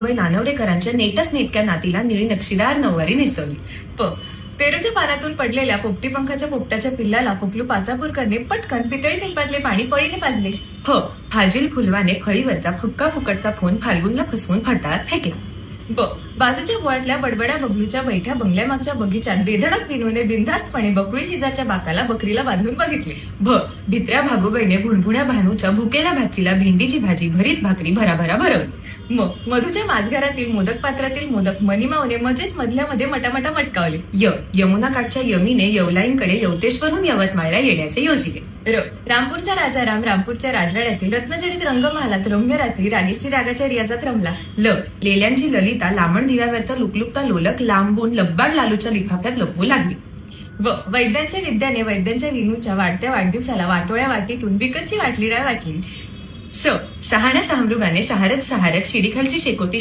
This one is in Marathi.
नानवडेकरांच्या नेटच नेटक्या नातीला निळी नक्षीदार नऊवारी नेसवली. पेरूच्या पानातून पडलेल्या पोपटी पंखाच्या पोपटाच्या पिल्लाला पोपलू पाचापूरकरने पटकन पितळी पिंपातले पाणी पळीने पाजले. फाजील फुलवाने फळीवरचा फुटका फुकटचा फोन फाल्गुनला फसवून फडताळात फेकला. बाजूच्या बोळातल्या बडबड्या बबलूच्या बैठ्या बंगल्यामागच्या बगीचात बेधडक विनूने बिनधास्तपणे बकळी शेजारच्या बाकाला बकरीला बांधून बघितले. भित्र्या भागूबाईने भुणभुण्या भानूच्या भुकेल्या भाचीला भेंडीची भाजी भरीत भाकरी भराभरा भरवली. मधूच्या माझघरातील मोदक पात्रातील मोदक मनीमाऊने मजेत मधल्या मध्ये मटामटा मटकावले. यमुना काठच्या यमीने यवलाईंकडे यवतेश्वरहून यवतमाळला येण्याचे योजिले. रामपूरचा राजाराम रामपूरच्या राजवाड्यातील रत्नजडित रंगमहालात रम्य रात्री रागेश्री रागाच्या रियाजात रमला. लेल्यांची ललिता लांबण दिव्यावरचा लुकलुकता लोलक लांबून लब्बाड लालूच्या लिफाफ्यात लपवू लागली. वैद्यांच्या विद्याने वैद्यांच्या विनूच्या वाढत्या वाढदिवसाला वाटोळ्या वाटीतून बिकटची वाटली डाळ वाटली. शहाण्या शहामृगाने शहारत शहारत शिडीखालची शेकोटी